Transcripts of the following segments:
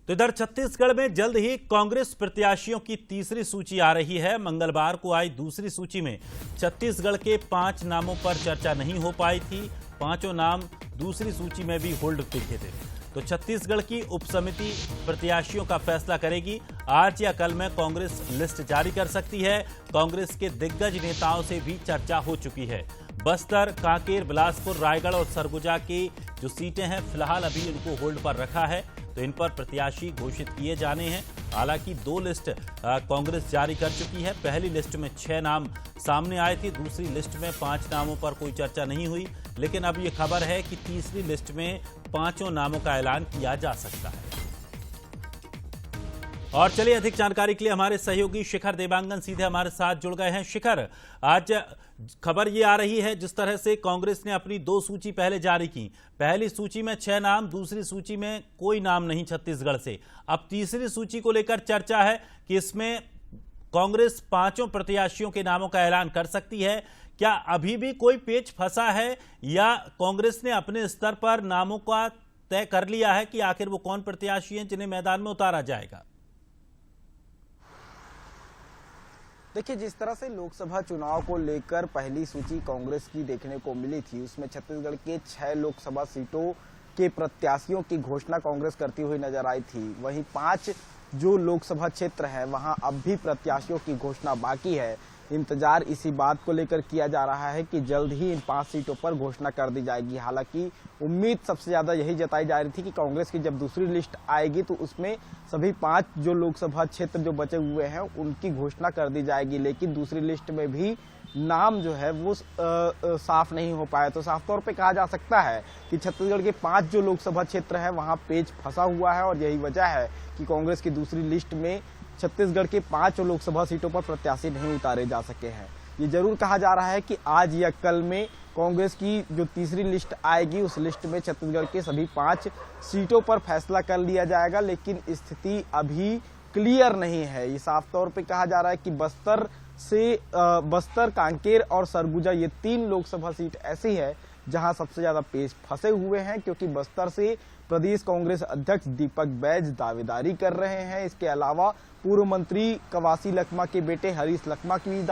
तो इधर छत्तीसगढ़ में जल्द ही कांग्रेस प्रत्याशियों की तीसरी सूची आ रही है। मंगलवार को आई दूसरी सूची में छत्तीसगढ़ के 5 नामों पर चर्चा नहीं हो पाई थी। पांचों नाम दूसरी सूची में भी होल्ड दिखे थे। तो छत्तीसगढ़ की उपसमिति प्रत्याशियों का फैसला करेगी। आज या कल में कांग्रेस लिस्ट जारी कर सकती है। कांग्रेस के दिग्गज नेताओं से भी चर्चा हो चुकी है। बस्तर, कांकेर, बिलासपुर, रायगढ़ और सरगुजा की जो सीटें हैं फिलहाल अभी इनको होल्ड पर रखा है, तो इन पर प्रत्याशी घोषित किए जाने हैं। हालांकि 2 लिस्ट कांग्रेस जारी कर चुकी है। पहली लिस्ट में 6 नाम सामने आए थे, दूसरी लिस्ट में 5 नामों पर कोई चर्चा नहीं हुई। लेकिन अब ये खबर है कि तीसरी लिस्ट में 5 नामों का ऐलान किया जा सकता है। और चलिए अधिक जानकारी के लिए हमारे सहयोगी शिखर देवांगन सीधे हमारे साथ जुड़ गए हैं। शिखर, आज खबर ये आ रही है जिस तरह से कांग्रेस ने अपनी 2 सूची पहले जारी की। पहली सूची में 6 नाम, दूसरी सूची में कोई नाम नहीं छत्तीसगढ़ से। अब तीसरी सूची को लेकर चर्चा है कि इसमें कांग्रेस 5 प्रत्याशियों के नामों का ऐलान कर सकती है। क्या अभी भी कोई पेच फंसा है या कांग्रेस ने अपने स्तर पर नामों का तय कर लिया है कि आखिर वो कौन प्रत्याशी हैं जिन्हें मैदान में उतारा जाएगा? देखिए, जिस तरह से लोकसभा चुनाव को लेकर पहली सूची कांग्रेस की देखने को मिली थी, उसमें छत्तीसगढ़ के 6 लोकसभा सीटों के प्रत्याशियों की घोषणा कांग्रेस करती हुई नजर आई थी। वहीं 5 जो लोकसभा क्षेत्र है वहां अब भी प्रत्याशियों की घोषणा बाकी है। इंतजार इसी बात को लेकर किया जा रहा है कि जल्द ही इन 5 सीटों पर घोषणा कर दी जाएगी। हालांकि उम्मीद सबसे ज्यादा यही जताई जा रही थी कि कांग्रेस की जब दूसरी लिस्ट आएगी तो उसमें सभी 5 जो लोकसभा क्षेत्र जो बचे हुए हैं उनकी घोषणा कर दी जाएगी। लेकिन दूसरी लिस्ट में भी नाम जो है वो साफ नहीं हो पाया। तो साफ तौर पे कहा जा सकता है कि छत्तीसगढ़ के 5 जो लोकसभा क्षेत्र है वहां पेच फंसा हुआ है और यही वजह है कि कांग्रेस की दूसरी लिस्ट में छत्तीसगढ़ के 5 लोकसभा सीटों पर प्रत्याशी नहीं उतारे जा सके हैं। ये जरूर कहा जा रहा है कि आज या कल में कांग्रेस की जो तीसरी लिस्ट आएगी उस लिस्ट में छत्तीसगढ़ के सभी 5 सीटों पर फैसला कर लिया जाएगा। लेकिन स्थिति अभी क्लियर नहीं है। ये साफ तौर पे कहा जा रहा है कि बस्तर, कांकेर और सरगुजा ये 3 लोकसभा सीट ऐसी है जहां सबसे ज्यादा पेच फंसे हुए हैं, क्योंकि बस्तर से प्रदेश कांग्रेस अध्यक्ष दीपक बैज दावेदारी कर रहे हैं। इसके अलावा पूर्व मंत्री कवासी लखमा के बेटे हरीश लखमा की भी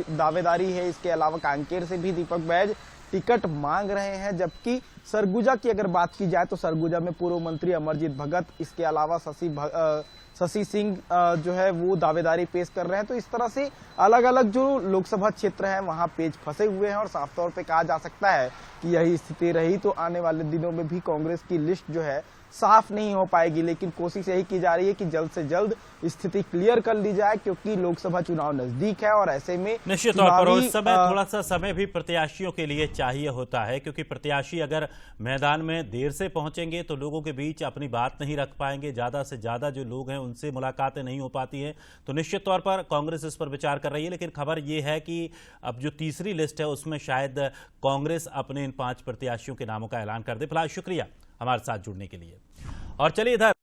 दावेदारी है। इसके अलावा कांकेर से भी दीपक बैज टिकट मांग रहे हैं। जबकि सरगुजा की अगर बात की जाए तो सरगुजा में पूर्व मंत्री अमरजीत भगत, इसके अलावा शशि सिंह जो है वो दावेदारी पेश कर रहे हैं। तो इस तरह से अलग अलग जो लोकसभा क्षेत्र हैं वहां पेच फंसे हुए हैं और साफ तौर पे कहा जा सकता है कि यही स्थिति रही तो आने वाले दिनों में भी कांग्रेस की लिस्ट जो है साफ नहीं हो पाएगी। लेकिन कोशिश यही की जा रही है कि जल्द से जल्द स्थिति क्लियर कर ली जाए, क्योंकि लोकसभा चुनाव नजदीक है और ऐसे में निश्चित तौर पर उस समय थोड़ा सा समय भी प्रत्याशियों के लिए चाहिए होता है, क्योंकि प्रत्याशी अगर मैदान में देर से पहुंचेंगे तो लोगों के बीच अपनी बात नहीं रख पाएंगे। ज्यादा से ज्यादा जो लोग हैं उनसे मुलाकातें नहीं हो पाती हैं। तो निश्चित तौर पर कांग्रेस इस पर विचार कर रही है। लेकिन खबर यह है कि अब जो तीसरी लिस्ट है उसमें शायद कांग्रेस अपने इन 5 प्रत्याशियों के नामों का ऐलान कर दे। फिलहाल शुक्रिया हमारे साथ जुड़ने के लिए। और चलिए इधर